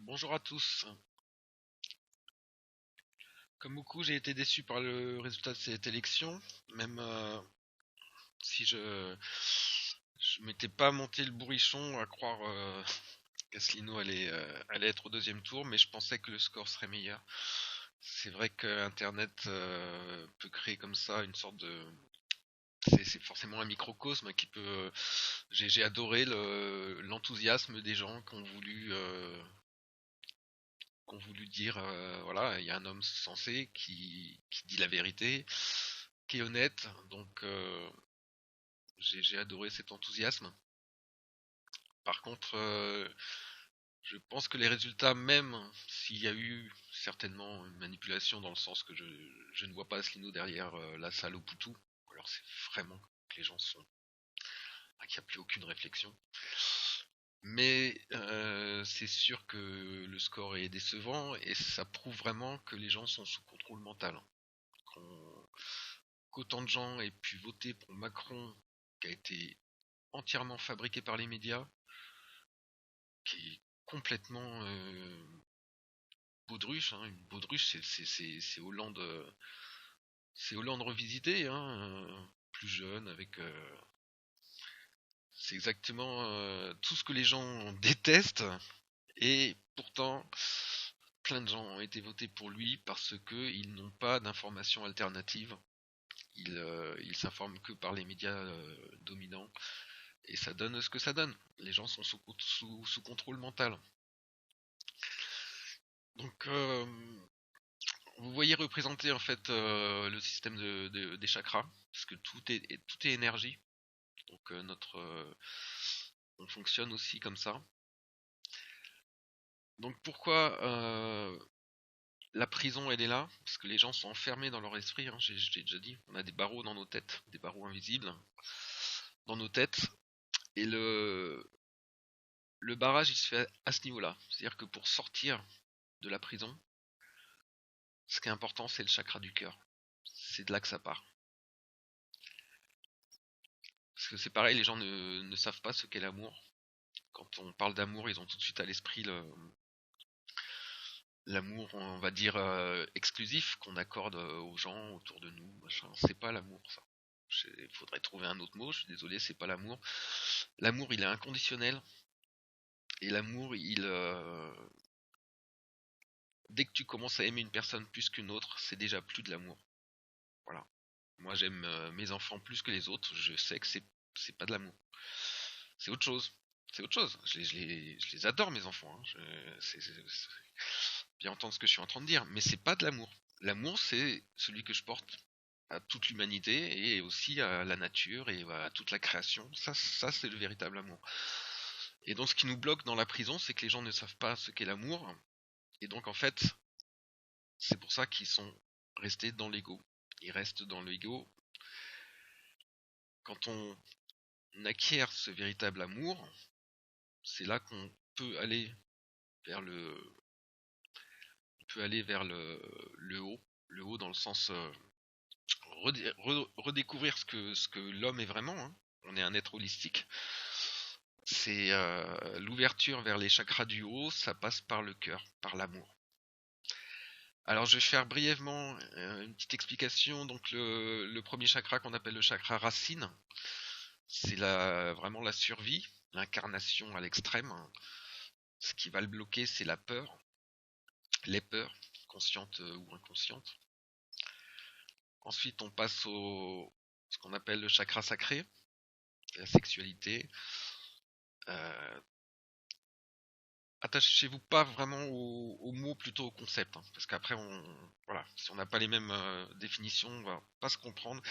Bonjour à tous. Comme beaucoup, j'ai été déçu par le résultat de cette élection, même si je m'étais pas monté le bourrichon à croire qu'Asselineau allait être au deuxième tour, mais je pensais que le score serait meilleur. C'est vrai que Internet peut créer comme ça une sorte de... C'est forcément un microcosme qui peut... J'ai adoré l'enthousiasme des gens qui ont voulu dire voilà, il y a un homme sensé qui dit la vérité, qui est honnête, donc j'ai adoré cet enthousiasme. Par contre, je pense que les résultats, même s'il y a eu certainement une manipulation dans le sens que je ne vois pas Asselineau derrière la salle au Poutou, alors c'est vraiment que les gens sont, qu'il n'y a plus aucune réflexion. Mais c'est sûr que le score est décevant et ça prouve vraiment que les gens sont sous contrôle mental. Qu'autant de gens aient pu voter pour Macron, qui a été entièrement fabriqué par les médias, qui est complètement baudruche. Une baudruche, c'est Hollande, c'est Hollande revisité, plus jeune, avec. C'est exactement tout ce que les gens détestent, et pourtant, plein de gens ont été votés pour lui parce qu'ils n'ont pas d'informations alternatives. Ils s'informent que par les médias dominants. Et ça donne ce que ça donne. Les gens sont sous contrôle mental. Donc, vous voyez représenter en fait le système des chakras, parce que tout est énergie. Donc, on fonctionne aussi comme ça. Donc, pourquoi la prison elle est là? Parce que les gens sont enfermés dans leur esprit. J'ai déjà dit, on a des barreaux dans nos têtes, des barreaux invisibles dans nos têtes. Et le barrage il se fait à ce niveau-là. C'est-à-dire que pour sortir de la prison, ce qui est important, c'est le chakra du cœur. C'est de là que ça part. Parce que c'est pareil, les gens ne savent pas ce qu'est l'amour. Quand on parle d'amour, ils ont tout de suite à l'esprit l'amour, on va dire, exclusif qu'on accorde aux gens autour de nous. Machin. C'est pas l'amour, ça. Il faudrait trouver un autre mot, je suis désolé, c'est pas l'amour. L'amour, il est inconditionnel. Et l'amour, dès que tu commences à aimer une personne plus qu'une autre, c'est déjà plus de l'amour. Voilà. Moi, j'aime mes enfants plus que les autres. Je sais que c'est pas de l'amour. C'est autre chose. C'est autre chose. Je les adore, mes enfants. C'est bien entendre ce que je suis en train de dire. Mais c'est pas de l'amour. L'amour, c'est celui que je porte à toute l'humanité et aussi à la nature et à toute la création. Ça c'est le véritable amour. Et donc, ce qui nous bloque dans la prison, c'est que les gens ne savent pas ce qu'est l'amour. Et donc, en fait, c'est pour ça qu'ils sont restés dans l'ego. Ils restent dans l'ego. Quand on acquiert ce véritable amour, c'est là qu'on peut aller vers le haut, le haut dans le sens redécouvrir ce que l'homme est vraiment. On est un être holistique. C'est l'ouverture vers les chakras du haut, ça passe par le cœur, par l'amour. Alors je vais faire brièvement une petite explication. Donc le premier chakra qu'on appelle le chakra racine, c'est vraiment la survie, l'incarnation à l'extrême. Ce qui va le bloquer, c'est la peur, les peurs, conscientes ou inconscientes. Ensuite, on passe au ce qu'on appelle le chakra sacré, la sexualité. Euh, Attachez-vous pas vraiment au mot, plutôt au concept, parce qu'après, voilà, si on n'a pas les mêmes définitions, on va pas se comprendre.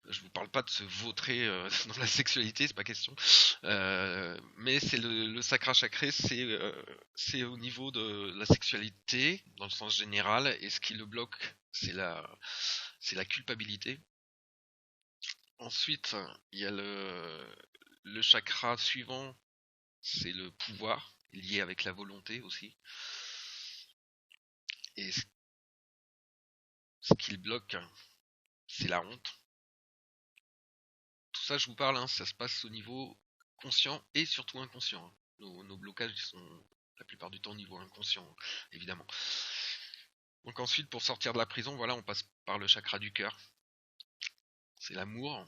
Je vous parle pas de se vautrer dans la sexualité, c'est pas question. Mais c'est le sacra sacré, c'est au niveau de la sexualité dans le sens général, et ce qui le bloque, c'est la culpabilité. Ensuite, il y a le chakra suivant, c'est le pouvoir, lié avec la volonté aussi. Et ce qui le bloque, c'est la honte. Tout ça, je vous parle, ça se passe au niveau conscient et surtout inconscient. Nos blocages, la plupart du temps au niveau inconscient, évidemment. Donc ensuite, pour sortir de la prison, voilà, on passe par le chakra du cœur. C'est l'amour.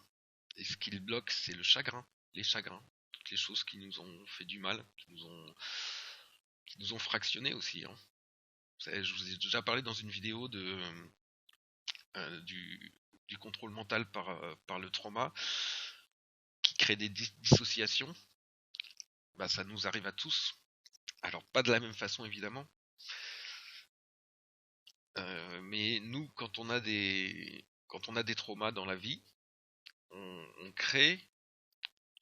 Et ce qui le bloque, c'est le chagrin, les chagrins, toutes les choses qui nous ont fait du mal, qui nous ont fractionnés aussi. Hein. Vous savez, je vous ai déjà parlé dans une vidéo du contrôle mental par le trauma, qui crée des dissociations. Bah, ça nous arrive à tous. Alors pas de la même façon évidemment. Mais nous, quand on a des traumas dans la vie, on crée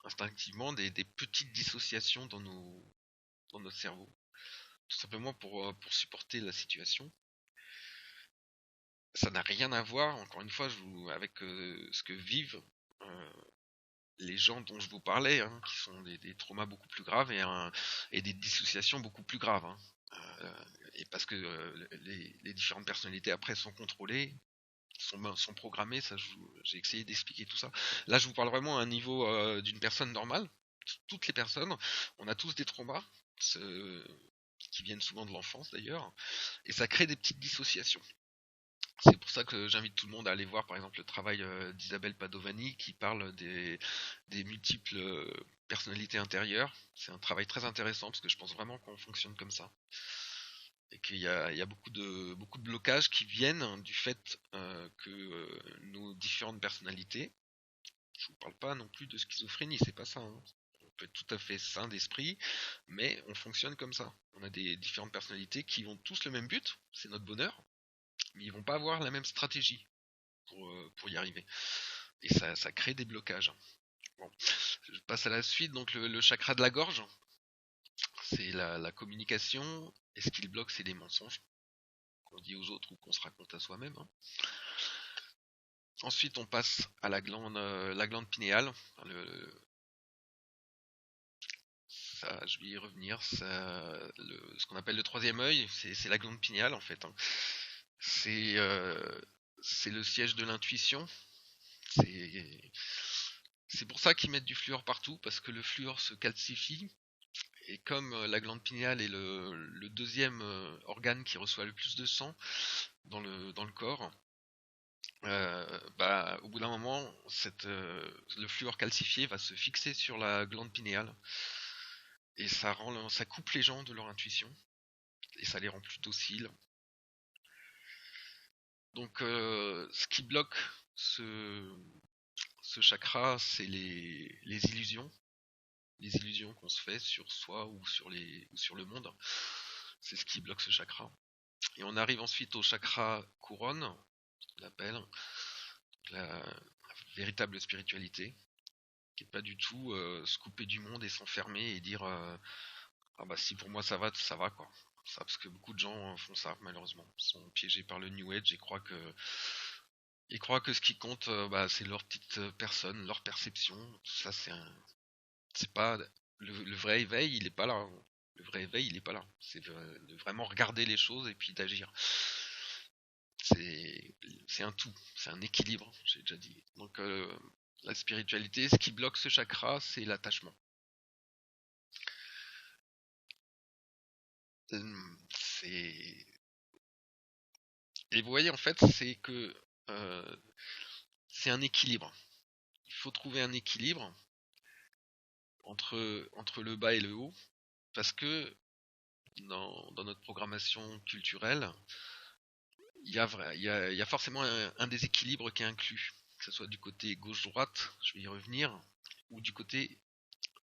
instinctivement des petites dissociations dans notre cerveau. Tout simplement pour supporter la situation. Ça n'a rien à voir, encore une fois, avec ce que vivent les gens dont je vous parlais, hein, qui sont des traumas beaucoup plus graves et des dissociations beaucoup plus graves. Hein. Et parce que les différentes personnalités après sont contrôlées, sont programmées, ça j'ai essayé d'expliquer tout ça. Là je vous parle vraiment à un niveau d'une personne normale. Toutes les personnes, on a tous des traumas, qui viennent souvent de l'enfance d'ailleurs, et ça crée des petites dissociations. C'est pour ça que j'invite tout le monde à aller voir par exemple le travail d'Isabelle Padovani qui parle des multiples personnalités intérieures. C'est un travail très intéressant parce que je pense vraiment qu'on fonctionne comme ça. Et qu'il y a beaucoup de blocages qui viennent du fait que nos différentes personnalités, je vous parle pas non plus de schizophrénie, c'est pas ça. Hein. On peut être tout à fait sain d'esprit, mais on fonctionne comme ça. On a des différentes personnalités qui ont tous le même but, c'est notre bonheur, mais ils vont pas avoir la même stratégie pour y arriver. Et ça crée des blocages. Bon, je passe à la suite. Donc le chakra de la gorge, c'est la communication. Et ce qui le bloque, c'est les mensonges qu'on dit aux autres ou qu'on se raconte à soi-même. Hein. Ensuite, on passe à la glande pinéale. Ça, je vais y revenir. Ce qu'on appelle le troisième œil, c'est la glande pinéale en fait. Hein. C'est le siège de l'intuition. C'est pour ça qu'ils mettent du fluor partout, parce que le fluor se calcifie. Et comme la glande pinéale est le deuxième organe qui reçoit le plus de sang dans le corps, au bout d'un moment, le fluor calcifié va se fixer sur la glande pinéale. Et ça coupe les gens de leur intuition. Et ça les rend plus dociles. Donc ce qui bloque ce chakra, c'est les illusions. Les illusions qu'on se fait sur soi ou sur le monde. C'est ce qui bloque ce chakra. Et on arrive ensuite au chakra couronne, qu'on appelle la véritable spiritualité, qui n'est pas du tout se couper du monde et s'enfermer et dire ah bah si pour moi ça va quoi. Ça, parce que beaucoup de gens font ça malheureusement. Ils sont piégés par le New Age et croient que ce qui compte c'est leur petite personne, leur perception. Tout ça c'est pas le vrai éveil, il est pas là. Le vrai éveil, il est pas là. C'est de vraiment regarder les choses et puis d'agir. C'est un tout, c'est un équilibre, j'ai déjà dit. Donc la spiritualité, ce qui bloque ce chakra, c'est l'attachement. Et vous voyez, en fait, c'est que c'est un équilibre. Il faut trouver un équilibre entre le bas et le haut, parce que dans notre programmation culturelle, il y a forcément un déséquilibre qui est inclus, que ce soit du côté gauche-droite, je vais y revenir, ou du côté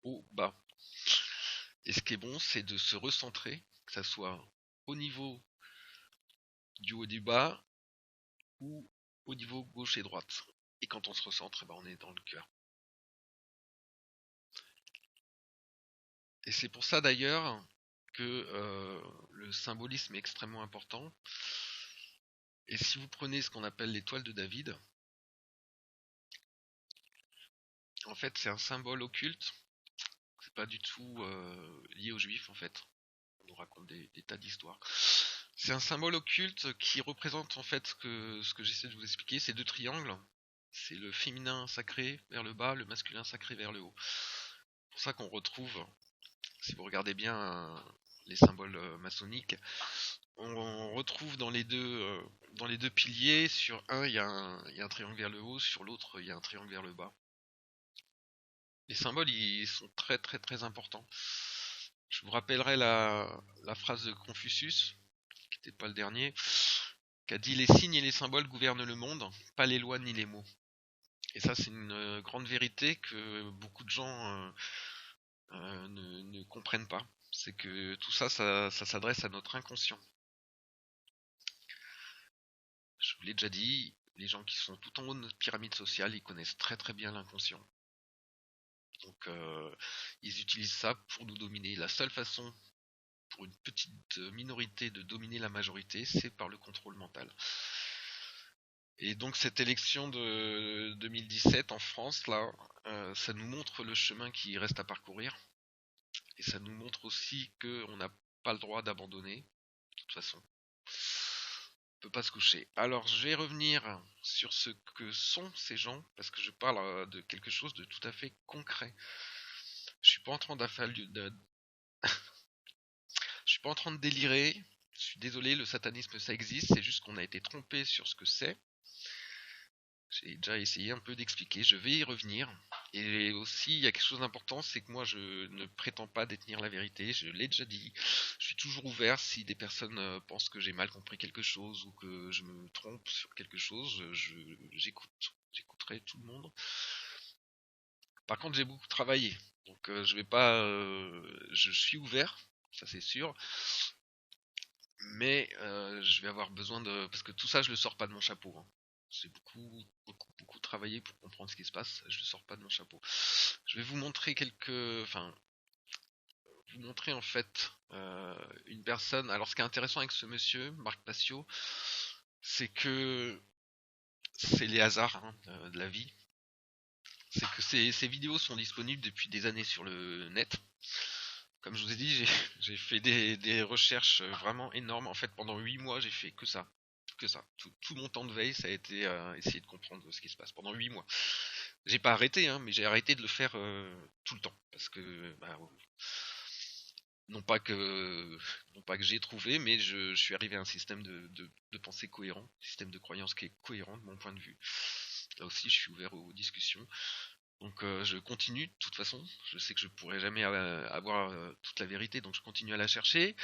haut-bas. Et ce qui est bon, c'est de se recentrer, que ce soit au niveau du haut et du bas, ou au niveau gauche et droite. Et quand on se recentre, on est dans le cœur. Et c'est pour ça d'ailleurs que le symbolisme est extrêmement important. Et si vous prenez ce qu'on appelle l'étoile de David, en fait c'est un symbole occulte, c'est pas du tout lié aux juifs en fait. On nous raconte des tas d'histoires. C'est un symbole occulte qui représente en fait ce que j'essaie de vous expliquer, c'est deux triangles. C'est le féminin sacré vers le bas, le masculin sacré vers le haut. C'est pour ça qu'on retrouve, si vous regardez bien les symboles maçonniques. On retrouve dans les deux piliers, sur un il y a un triangle vers le haut, sur l'autre il y a un triangle vers le bas. Les symboles ils sont très très très importants. Je vous rappellerai la phrase de Confucius, qui n'était pas le dernier, qui a dit: les signes et les symboles gouvernent le monde, pas les lois ni les mots. Et ça c'est une grande vérité que beaucoup de gens ne comprennent pas. C'est que tout ça, ça s'adresse à notre inconscient. Je vous l'ai déjà dit, les gens qui sont tout en haut de notre pyramide sociale, ils connaissent très très bien l'inconscient. Donc ils utilisent ça pour nous dominer. La seule façon pour une petite minorité de dominer la majorité, c'est par le contrôle mental. Et donc cette élection de 2017 en France, là, ça nous montre le chemin qui reste à parcourir. Et ça nous montre aussi qu'on n'a pas le droit d'abandonner, de toute façon. On peut pas se coucher. Alors je vais revenir sur ce que sont ces gens, parce que je parle de quelque chose de tout à fait concret. Je suis pas en train je suis pas en train de délirer. Je suis désolé, le satanisme ça existe, c'est juste qu'on a été trompé sur ce que c'est. J'ai déjà essayé un peu d'expliquer, je vais y revenir. Et aussi, il y a quelque chose d'important, c'est que moi je ne prétends pas détenir la vérité, je l'ai déjà dit. Je suis toujours ouvert si des personnes pensent que j'ai mal compris quelque chose ou que je me trompe sur quelque chose, j'écoute. J'écouterai tout le monde. Par contre, j'ai beaucoup travaillé, donc je vais pas, je suis ouvert, ça c'est sûr, mais je vais avoir besoin de, parce que tout ça je le sors pas de mon chapeau, hein. J'ai beaucoup travaillé pour comprendre ce qui se passe, je le sors pas de mon chapeau. Je vais vous montrer vous montrer en fait une personne. Alors ce qui est intéressant avec ce monsieur, Marc Passio, c'est que c'est les hasards hein, de la vie. C'est que ces vidéos sont disponibles depuis des années sur le net. Comme je vous ai dit, j'ai fait des recherches vraiment énormes. En fait, pendant 8 mois, j'ai fait que ça. Que ça. Tout mon temps de veille, ça a été essayer de comprendre ce qui se passe. Pendant 8 mois. J'ai pas arrêté, hein, mais j'ai arrêté de le faire tout le temps. Parce que, bah, non pas que, non pas que j'ai trouvé, mais je suis arrivé à un système de pensée cohérent, système de croyance qui est cohérent de mon point de vue. Là aussi, je suis ouvert aux discussions. Donc je continue de toute façon. Je sais que je pourrai jamais avoir toute la vérité, donc je continue à la chercher.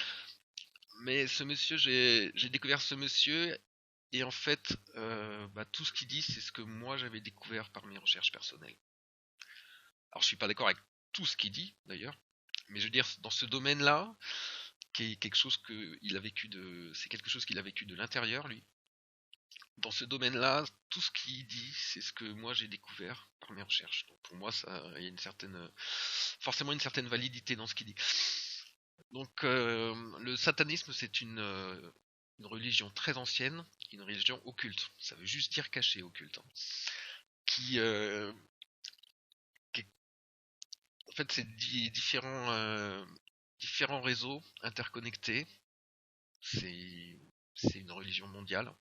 Mais ce monsieur, j'ai découvert ce monsieur et en fait, bah, tout ce qu'il dit, c'est ce que moi j'avais découvert par mes recherches personnelles. Alors je suis pas d'accord avec tout ce qu'il dit d'ailleurs, mais je veux dire dans ce domaine-là, qui est quelque chose c'est quelque chose qu'il a vécu de l'intérieur lui. Dans ce domaine-là, tout ce qu'il dit, c'est ce que moi j'ai découvert par mes recherches. Donc pour moi, il y a forcément une certaine validité dans ce qu'il dit. Donc le satanisme, c'est une religion très ancienne, une religion occulte. Ça veut juste dire caché, occulte. Hein. Qui, en fait, c'est différents réseaux interconnectés. C'est une religion mondiale.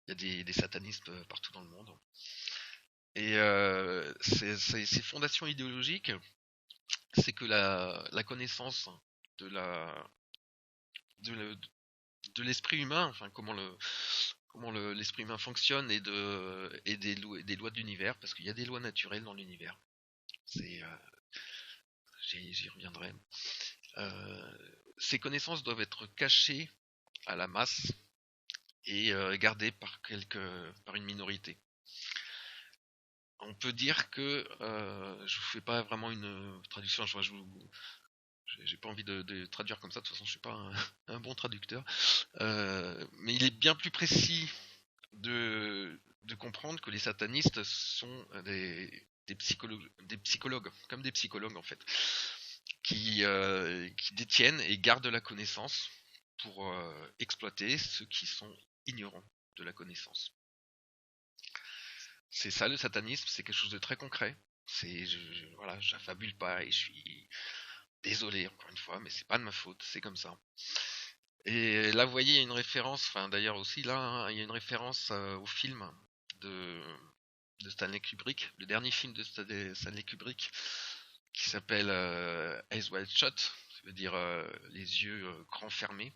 Il y a des satanistes partout dans le monde. Et ces fondations idéologiques, c'est que la connaissance de de, de l'esprit humain, enfin comment l'esprit humain fonctionne et des lois de l'univers, parce qu'il y a des lois naturelles dans l'univers. J'y reviendrai. Ces connaissances doivent être cachées à la masse et gardées par une minorité. On peut dire que je vous fais pas vraiment une traduction. J'ai pas envie de traduire comme ça. De toute façon, je suis pas un bon traducteur. Mais il est bien plus précis de comprendre que les satanistes sont des psychologues, comme des psychologues en fait, qui détiennent et gardent la connaissance pour exploiter ceux qui sont ignorants de la connaissance. C'est ça le satanisme, c'est quelque chose de très concret. Voilà, j'affabule pas et je suis désolé encore une fois, mais c'est pas de ma faute, c'est comme ça. Et là, vous voyez, il y a une référence, enfin d'ailleurs aussi là, hein, il y a une référence au film de, de Stanley Kubrick, le dernier film de Stanley Kubrick, qui s'appelle Eyes Wide Shut. je veux dire les yeux grands fermés.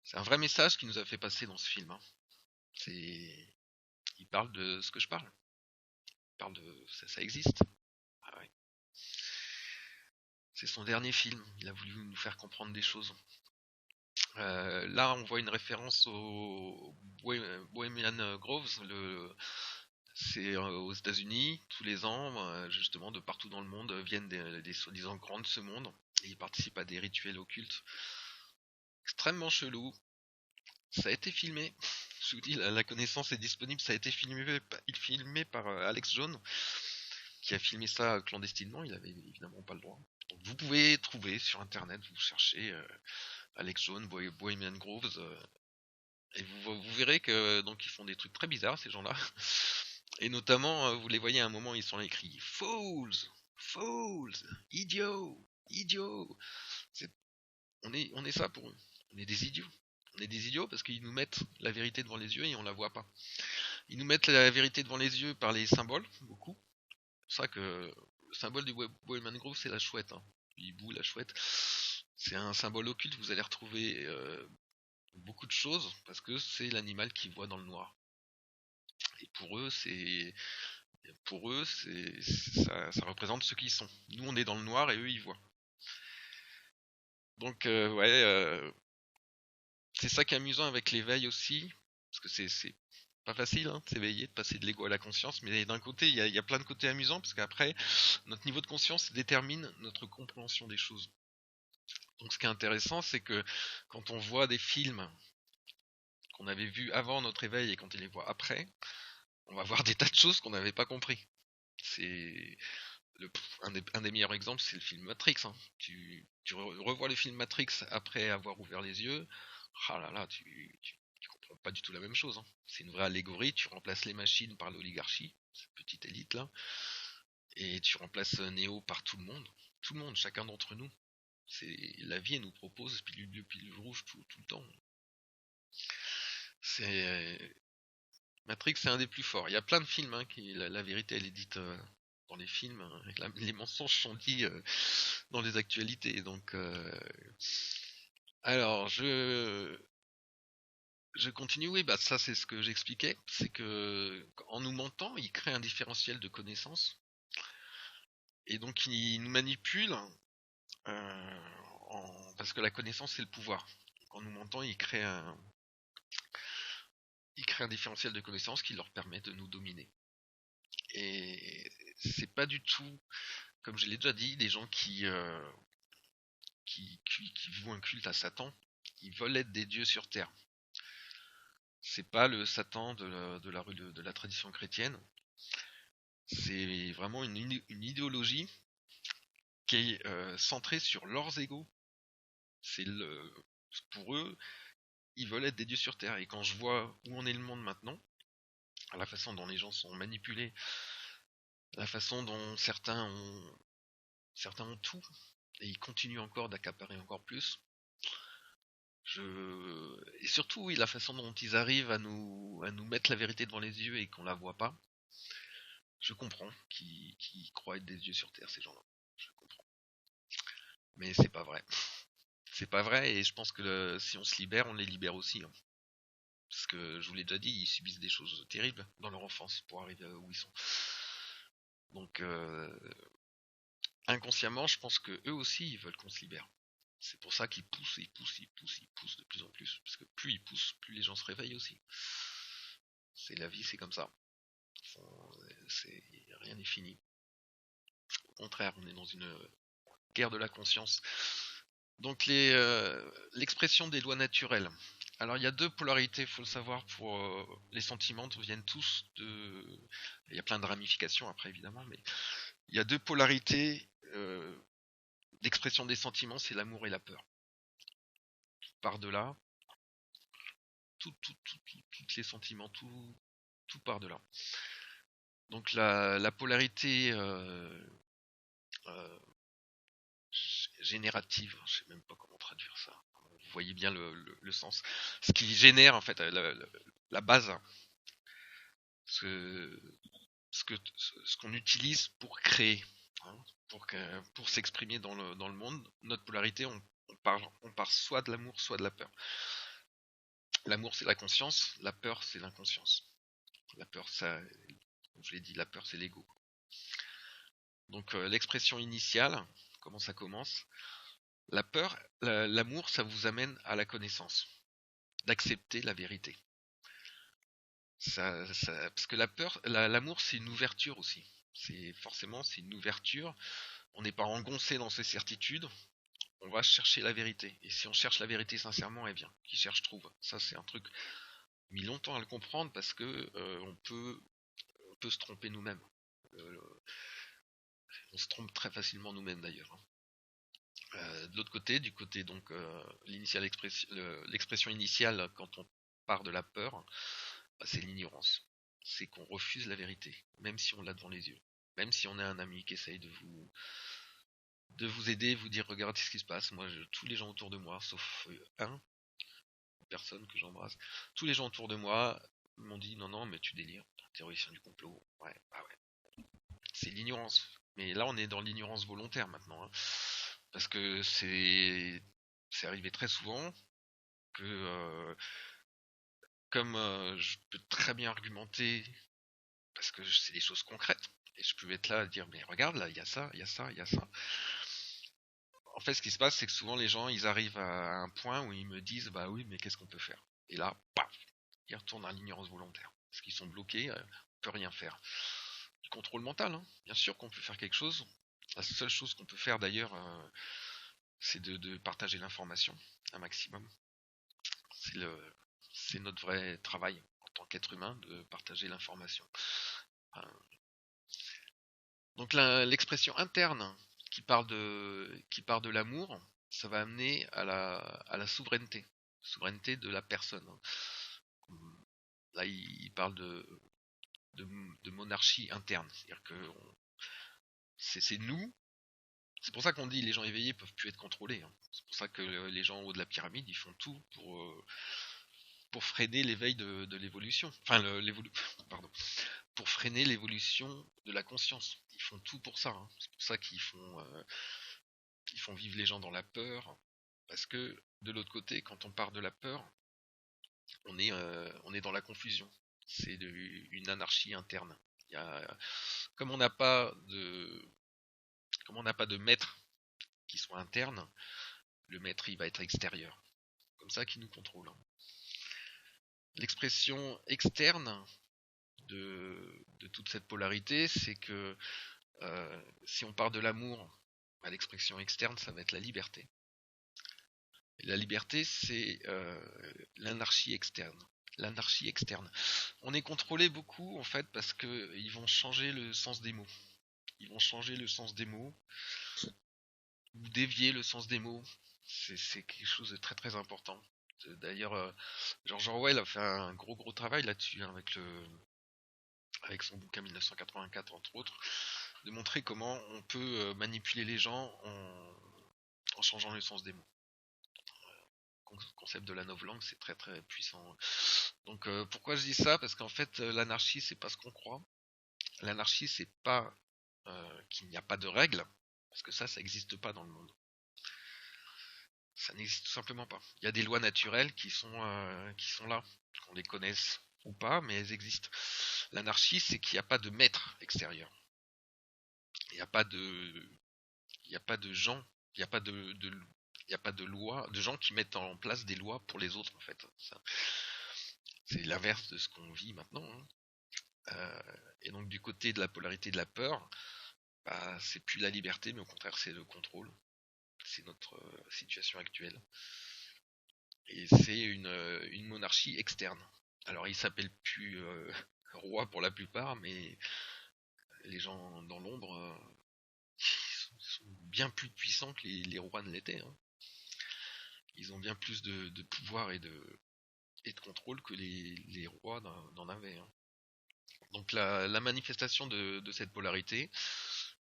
C'est un vrai message qui nous a fait passer dans ce film, hein. C'est, il parle de ce que je parle. Il parle de ça existe. Ah ouais. C'est son dernier film. Il a voulu nous faire comprendre des choses. Là, on voit une référence au Bohemian Groves. C'est aux États-Unis, tous les ans, justement, de partout dans le monde, viennent des soi-disant grands de ce monde et ils participent à des rituels occultes extrêmement chelous. Ça a été filmé. Je vous dis, la connaissance est disponible. Ça a été filmé par Alex Jones, qui a filmé ça clandestinement. Il avait évidemment pas le droit. Donc vous pouvez trouver sur internet, vous cherchez Alex Jones, Bohemian Groves, et vous verrez que donc ils font des trucs très bizarres ces gens-là. Et notamment, vous les voyez à un moment, ils sont là écrits Fools, Fools, idiots, idiots. C'est- on est ça pour eux. On est des idiots. On est des idiots parce qu'ils nous mettent la vérité devant les yeux et on la voit pas. Ils nous mettent la vérité devant les yeux par les symboles, beaucoup. C'est pour ça que le symbole du Bohemian Grove, c'est la chouette, hein. Hibou, la chouette. C'est un symbole occulte, vous allez retrouver beaucoup de choses parce que c'est l'animal qui voit dans le noir. Et pour eux, ça représente ce qu'ils sont. Nous, on est dans le noir et eux, ils voient. Donc, ouais, c'est ça qui est amusant avec l'éveil aussi, parce que c'est pas facile, hein, de s'éveiller, de passer de l'ego à la conscience, mais d'un côté, il y a plein de côtés amusants, parce qu'après, notre niveau de conscience détermine notre compréhension des choses. Donc, ce qui est intéressant, c'est que quand on voit des films qu'on avait vus avant notre éveil et quand on les voit après, on va voir des tas de choses qu'on n'avait pas compris. C'est un des meilleurs exemples, c'est le film Matrix, hein. Tu revois le film Matrix après avoir ouvert les yeux. Ah là là, tu comprends pas du tout la même chose, hein. C'est une vraie allégorie. Tu remplaces les machines par l'oligarchie, cette petite élite là, et tu remplaces Neo par tout le monde. Tout le monde, chacun d'entre nous. C'est la vie, elle nous propose pilule bleue, pilule rouge tout le temps. C'est Matrix, c'est un des plus forts. Il y a plein de films, hein, qui la vérité elle est dite dans les films, hein, les mensonges sont dits dans les actualités. Donc, alors je continue. Oui, bah ça c'est ce que j'expliquais, c'est que en nous mentant, il crée un différentiel de connaissances et donc il nous manipule parce que la connaissance c'est le pouvoir. Donc, en nous mentant, il crée un différentiel de connaissances qui leur permet de nous dominer. Et c'est pas du tout, comme je l'ai déjà dit, des gens qui vouent un culte à Satan. Ils veulent être des dieux sur terre. C'est pas le Satan de la tradition chrétienne. C'est vraiment une idéologie qui est centrée sur leurs égaux. C'est pour eux, ils veulent être des dieux sur terre. Et quand je vois où en est le monde maintenant, la façon dont les gens sont manipulés, la façon dont certains ont tout, et ils continuent encore d'accaparer encore plus. Et surtout, oui, la façon dont ils arrivent à nous mettre la vérité devant les yeux et qu'on la voit pas, je comprends qu'ils croient être des dieux sur terre, ces gens-là. Je comprends. Mais c'est pas vrai. C'est pas vrai, et je pense que si on se libère, on les libère aussi, hein. Parce que je vous l'ai déjà dit, ils subissent des choses terribles dans leur enfance pour arriver où ils sont. Donc, inconsciemment, je pense que eux aussi, ils veulent qu'on se libère. C'est pour ça qu'ils poussent, ils poussent, ils poussent, ils poussent de plus en plus. Parce que plus ils poussent, plus les gens se réveillent aussi. C'est la vie, c'est comme ça. Rien n'est fini. Au contraire, on est dans une guerre de la conscience. Donc l'expression des lois naturelles. Alors il y a deux polarités, il faut le savoir, pour les sentiments viennent tous de... Il y a plein de ramifications après évidemment, mais il y a deux polarités d'expression des sentiments, c'est l'amour et la peur. Par delà, tous les sentiments, tout par delà. Donc la polarité générative, je sais même pas comment traduire ça. Vous voyez bien le sens. Ce qui génère en fait la base, ce qu'on utilise pour créer. hein. Pour s'exprimer dans le monde, notre polarité, on part soit de l'amour, soit de la peur. L'amour, c'est la conscience, la peur, c'est l'inconscience. La peur, ça, comme je l'ai dit, la peur, c'est l'ego. Donc l'expression initiale, comment ça commence? La peur, l'amour, ça vous amène à la connaissance, d'accepter la vérité. Parce que la peur, l'amour, c'est une ouverture aussi. C'est une ouverture. On n'est pas engoncé dans ses certitudes. On va chercher la vérité. Et si on cherche la vérité sincèrement, elle vient. Qui cherche trouve. Ça, c'est un truc mis longtemps à le comprendre parce que on peut se tromper nous-mêmes. Euh, on se trompe très facilement nous-mêmes d'ailleurs, hein. De l'autre côté, du côté donc l'expression initiale quand on part de la peur, bah, c'est l'ignorance. C'est qu'on refuse la vérité, même si on l'a devant les yeux. Même si on a un ami qui essaye de vous aider, vous dire regardez ce qui se passe. Moi, tous les gens autour de moi, sauf une personne que j'embrasse, tous les gens autour de moi m'ont dit non non mais tu délires, théoricien du complot. Ouais, bah ouais. C'est l'ignorance. Mais là, on est dans l'ignorance volontaire maintenant, hein. Parce que c'est arrivé très souvent que comme je peux très bien argumenter parce que c'est des choses concrètes et je peux être là à dire mais regarde là il y a ça, il y a ça, il y a ça. En fait, ce qui se passe, c'est que souvent les gens ils arrivent à un point où ils me disent bah oui mais qu'est-ce qu'on peut faire? Et là, paf, ils retournent à l'ignorance volontaire parce qu'ils sont bloqués, on peut rien faire. Du contrôle mental, hein. Bien sûr qu'on peut faire quelque chose. La seule chose qu'on peut faire d'ailleurs, c'est de partager l'information un maximum. C'est le, c'est notre vrai travail en tant qu'être humain de partager l'information. Enfin, donc l'expression interne qui part de l'amour, ça va amener à la souveraineté de la personne. Là, il parle de monarchie interne, c'est-à-dire que c'est nous. C'est pour ça qu'on dit les gens éveillés peuvent plus être contrôlés, hein. C'est pour ça que les gens en haut de la pyramide, ils font tout pour freiner l'éveil de l'évolution. Enfin, pardon. Pour freiner l'évolution de la conscience. Ils font tout pour ça, hein. C'est pour ça qu'ils font vivre les gens dans la peur. Parce que de l'autre côté, quand on part de la peur, on est dans la confusion. C'est une anarchie interne. Il y a, comme on n'a pas de maître qui soit interne, le maître il va être extérieur. Comme ça qui nous contrôle, hein. L'expression externe de toute cette polarité, c'est que si on part de l'amour, à l'expression externe, ça va être la liberté. Et la liberté, c'est l'anarchie externe. L'anarchie externe. On est contrôlé beaucoup en fait parce que ils vont changer le sens des mots. Ils vont changer le sens des mots ou dévier le sens des mots. C'est quelque chose de très très important. D'ailleurs, George Orwell a fait un gros travail là-dessus, hein, avec son bouquin 1984 entre autres, de montrer comment on peut manipuler les gens en changeant le sens des mots. Le concept de la novlangue, c'est très très puissant. Donc pourquoi je dis ça? Parce qu'en fait, l'anarchie, c'est pas ce qu'on croit. L'anarchie, c'est pas qu'il n'y a pas de règles, parce que ça n'existe pas dans le monde. Ça n'existe tout simplement pas. Il y a des lois naturelles qui sont là, qu'on les connaisse ou pas, mais elles existent. L'anarchie, c'est qu'il n'y a pas de maître extérieur. Il n'y a pas de, il n'y a pas de gens, il n'y a pas il n'y a pas de loi, de gens qui mettent en place des lois pour les autres en fait. C'est l'inverse de ce qu'on vit maintenant, hein. Et donc du côté de la polarité de la peur, bah, c'est plus la liberté, mais au contraire c'est le contrôle. C'est notre situation actuelle. Et c'est une monarchie externe. Alors il s'appelle plus roi pour la plupart, mais les gens dans l'ombre sont bien plus puissants que les rois ne l'étaient, hein. Ils ont bien plus de pouvoir et de contrôle que les rois n'en avaient, hein. Donc la manifestation de cette polarité,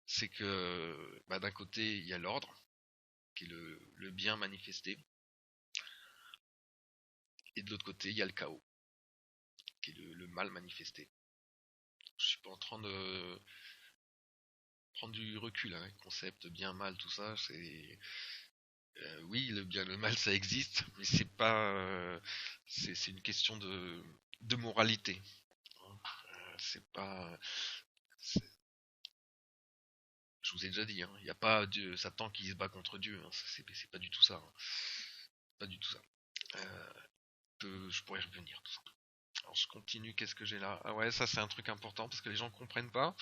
c'est que bah, d'un côté il y a l'ordre, qui est le bien manifesté, et de l'autre côté il y a le chaos, qui est le mal manifesté. Je suis pas en train prendre du recul, hein, concept bien mal, tout ça, c'est oui, le bien le mal ça existe, mais c'est pas c'est une question de moralité, hein. C'est pas c'est- je vous ai déjà dit, hein, il n'y a pas Dieu, Satan qui se bat contre Dieu, hein, c'est pas du tout ça, hein, pas du tout ça. Euh, je pourrais revenir tout ça. Alors je continue, qu'est-ce que j'ai là? Ah ouais, ça c'est un truc important parce que les gens comprennent pas.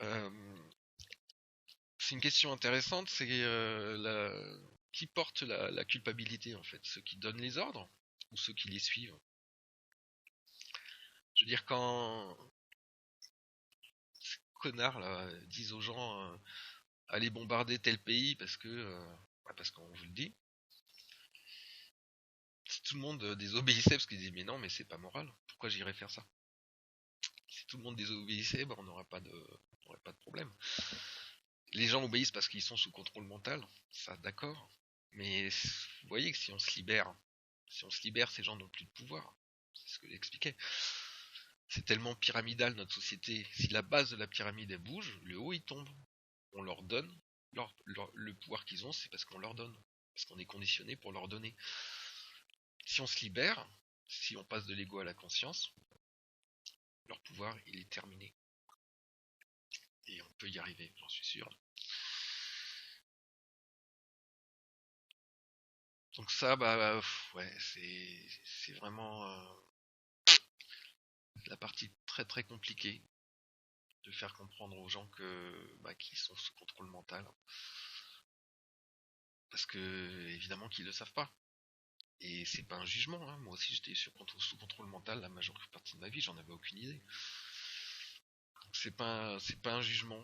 Euh, c'est une question intéressante, c'est qui porte la culpabilité en fait, ceux qui donnent les ordres ou ceux qui les suivent. Je veux dire, quand ces connards là disent aux gens allez bombarder tel pays parce qu'on vous le dit, si tout le monde désobéissait parce qu'ils disent mais non mais c'est pas moral, pourquoi j'irais faire ça? Si tout le monde désobéissait, ben, on n'aurait pas de problème. Les gens obéissent parce qu'ils sont sous contrôle mental, ça d'accord. Mais vous voyez que si on se libère, ces gens n'ont plus de pouvoir. C'est ce que j'expliquais. C'est tellement pyramidal notre société. Si la base de la pyramide elle bouge, le haut il tombe. On leur donne le pouvoir qu'ils ont, c'est parce qu'on leur donne. Parce qu'on est conditionné pour leur donner. Si on se libère, si on passe de l'ego à la conscience, leur pouvoir il est terminé. Et on peut y arriver, j'en suis sûr. Donc ça, bah ouais, c'est vraiment la partie très très compliquée de faire comprendre aux gens qu'ils sont sous contrôle mental, parce que évidemment qu'ils le savent pas. Et c'est pas un jugement, hein. Moi aussi j'étais sous contrôle mental la majeure partie de ma vie, j'en avais aucune idée. Donc c'est pas un jugement,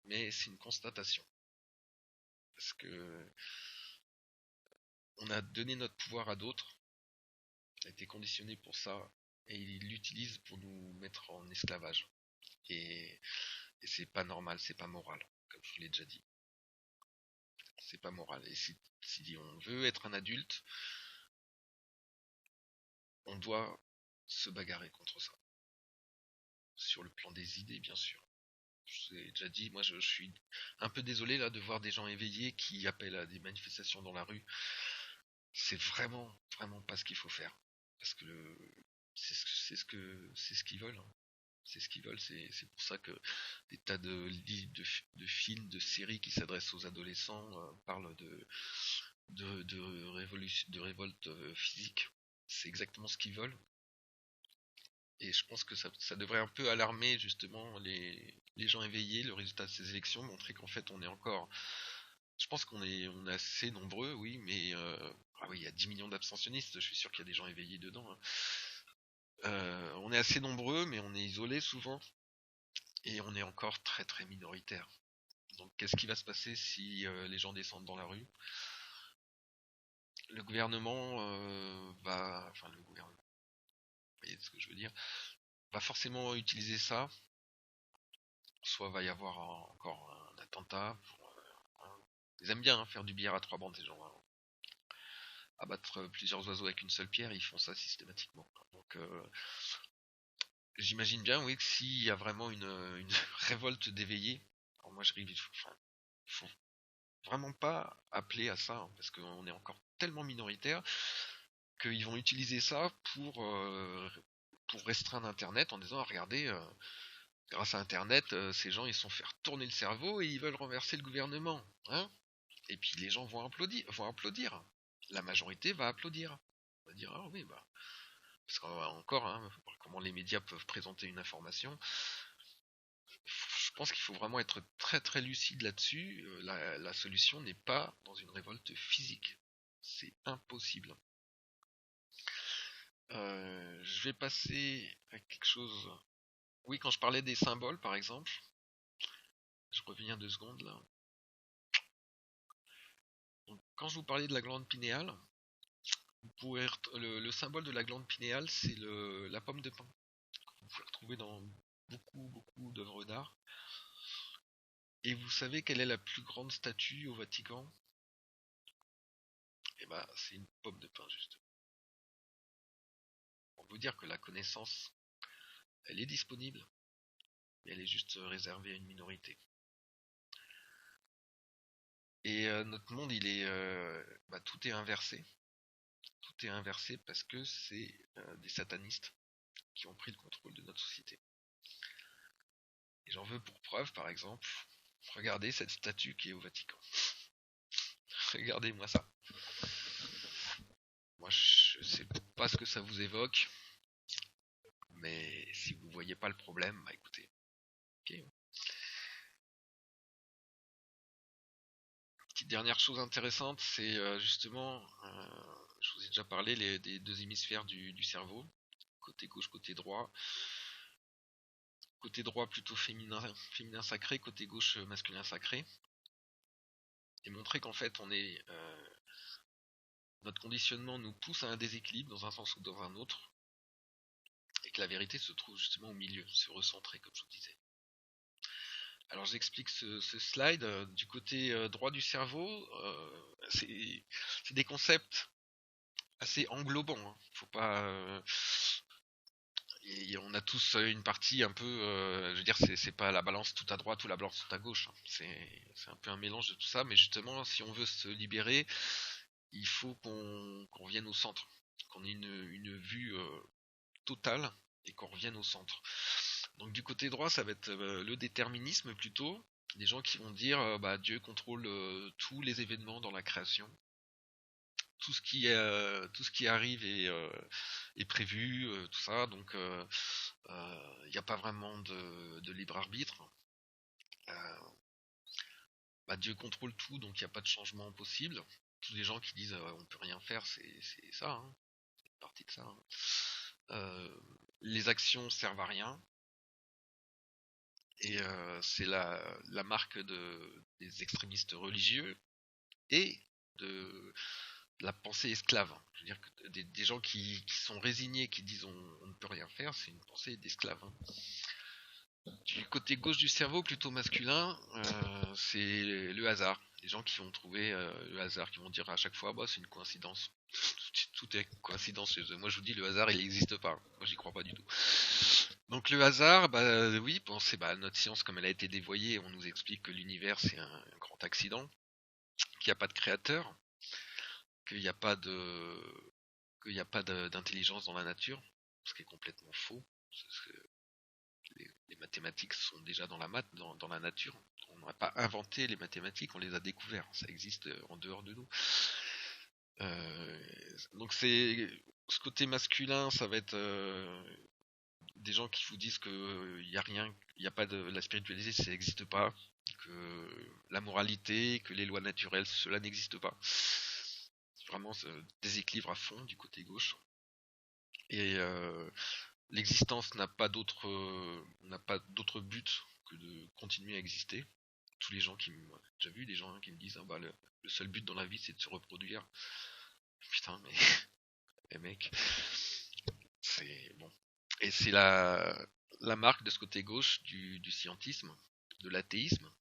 mais c'est une constatation, parce que on a donné notre pouvoir à d'autres, on a été conditionné pour ça, et ils l'utilisent pour nous mettre en esclavage. Et, et c'est pas normal, c'est pas moral, comme je vous l'ai déjà dit. C'est pas moral. Et si on veut être un adulte, on doit se bagarrer contre ça. Sur le plan des idées, bien sûr. Je vous ai déjà dit, moi je suis un peu désolé là de voir des gens éveillés qui appellent à des manifestations dans la rue. C'est vraiment, vraiment pas ce qu'il faut faire. Parce que c'est ce qu'ils veulent, hein. C'est ce qu'ils veulent, c'est pour ça que des tas de films, de séries qui s'adressent aux adolescents parlent de révolte physique. C'est exactement ce qu'ils veulent. Et je pense que ça devrait un peu alarmer justement les gens éveillés, le résultat de ces élections, montrer qu'en fait on est encore. Je pense on est assez nombreux, oui, mais ah oui, il y a 10 millions d'abstentionnistes, je suis sûr qu'il y a des gens éveillés dedans, hein. On est assez nombreux, mais on est isolés souvent, et on est encore très très minoritaire. Donc qu'est-ce qui va se passer si les gens descendent dans la rue? Le gouvernement enfin le gouvernement, vous voyez ce que je veux dire, va forcément utiliser ça. Soit va y avoir encore un attentat. Ils aiment bien, hein, faire du billard à trois bandes, ces gens, hein. Abattre plusieurs oiseaux avec une seule pierre, ils font ça systématiquement. Donc j'imagine bien, oui, que s'il y a vraiment une révolte d'éveillés, alors moi faut vraiment pas appeler à ça, hein, parce qu'on est encore tellement minoritaire qu'ils vont utiliser ça pour restreindre Internet en disant regardez, grâce à Internet, ces gens ils se sont fait tourner le cerveau et ils veulent renverser le gouvernement, hein. Et puis les gens vont applaudir. La majorité va applaudir. On va dire ah oui bah parce qu'encore hein, comment les médias peuvent présenter une information. Je pense qu'il faut vraiment être très très lucide là-dessus. La solution n'est pas dans une révolte physique. C'est impossible. Je vais passer à quelque chose. Oui, quand je parlais des symboles, par exemple, je reviens 2 secondes là. Donc, quand je vous parlais de la glande pinéale, le symbole de la glande pinéale, c'est la pomme de pin. Vous pouvez retrouver dans beaucoup d'œuvres d'art. Et vous savez quelle est la plus grande statue au Vatican? Eh ben, c'est une pomme de pin, justement. Pour vous dire que la connaissance, elle est disponible, mais elle est juste réservée à une minorité. Et notre monde, tout est inversé. Tout est inversé parce que c'est des satanistes qui ont pris le contrôle de notre société. Et j'en veux pour preuve, par exemple, regardez cette statue qui est au Vatican. Regardez-moi ça. Moi, je sais pas ce que ça vous évoque, mais si vous voyez pas le problème, bah écoutez. Ok. Petite dernière chose intéressante, c'est justement, je vous ai déjà parlé des deux hémisphères du cerveau, côté gauche, côté droit. Côté droit plutôt féminin, féminin sacré, côté gauche masculin sacré. Et montrer qu'en fait notre conditionnement nous pousse à un déséquilibre dans un sens ou dans un autre, et que la vérité se trouve justement au milieu, se recentrer comme je vous disais. Alors j'explique ce slide. Du côté droit du cerveau, c'est des concepts assez englobants. Hein. Faut pas. Et on a tous une partie un peu. Je veux dire, c'est pas la balance tout à droite ou la balance tout à gauche. Hein. C'est un peu un mélange de tout ça. Mais justement, si on veut se libérer, il faut qu'on revienne au centre, qu'on ait une vue totale et qu'on revienne au centre. Donc du côté droit, ça va être le déterminisme plutôt. Des gens qui vont dire Dieu contrôle tous les événements dans la création. Tout ce qui arrive est prévu, tout ça. Donc il n'y a pas vraiment de libre arbitre. Dieu contrôle tout, donc il n'y a pas de changement possible. Tous les gens qui disent on peut rien faire, c'est ça. Hein. C'est partie de ça. Hein. Les actions servent à rien. Et c'est la marque des extrémistes religieux et de la pensée esclave. Je veux dire que des gens qui sont résignés, qui disent on ne peut rien faire, c'est une pensée d'esclave. Hein. Du côté gauche du cerveau, plutôt masculin, c'est le hasard. Les gens qui vont trouver le hasard, qui vont dire à chaque fois c'est une coïncidence. Tout est coïncidence chez eux. Moi je vous dis le hasard il n'existe pas. Moi j'y crois pas du tout. Donc le hasard, oui, pensez notre science comme elle a été dévoyée, on nous explique que l'univers c'est un grand accident, qu'il n'y a pas de créateur, qu'il n'y a pas d'intelligence dans la nature, ce qui est complètement faux. Parce que les mathématiques sont déjà dans la nature. On n'a pas inventé les mathématiques, on les a découvertes. Ça existe en dehors de nous. Donc c'est ce côté masculin, ça va être des gens qui vous disent que il y a rien, il n'y a pas de la spiritualité, ça n'existe pas, que la moralité, que les lois naturelles, cela n'existe pas. C'est vraiment ce déséquilibre à fond du côté gauche. Et l'existence n'a pas d'autre but que de continuer à exister. Tous les gens j'ai déjà vu des gens qui me disent le seul but dans la vie c'est de se reproduire. Putain mais les mecs, c'est bon. Et c'est la marque de ce côté gauche du scientisme, de l'athéisme,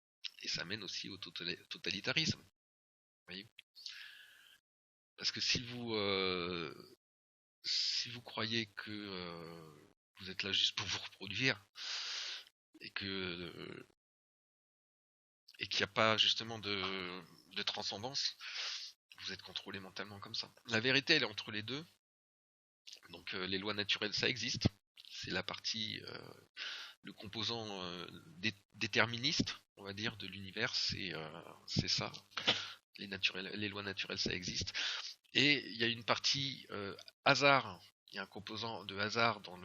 et ça mène aussi au totalitarisme. Vous voyez ? Parce que si vous croyez que vous êtes là juste pour vous reproduire, et qu'il n'y a pas justement de transcendance, vous êtes contrôlé mentalement comme ça. La vérité, elle est entre les deux. Donc les lois naturelles, ça existe. C'est la partie, le composant déterministe, on va dire, de l'univers, c'est ça. Les lois naturelles, ça existe. Et il y a une partie hasard. Il y a un composant de hasard dans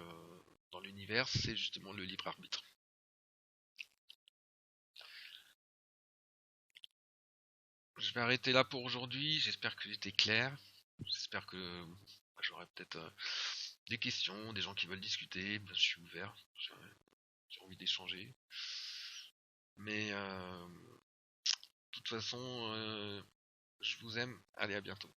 l'univers, c'est justement le libre arbitre. Je vais arrêter là pour aujourd'hui. J'espère que j'étais clair. J'espère que j'aurai peut-être des questions, des gens qui veulent discuter. Je suis ouvert. J'ai envie d'échanger. Mais de toute façon, je vous aime. Allez, à bientôt.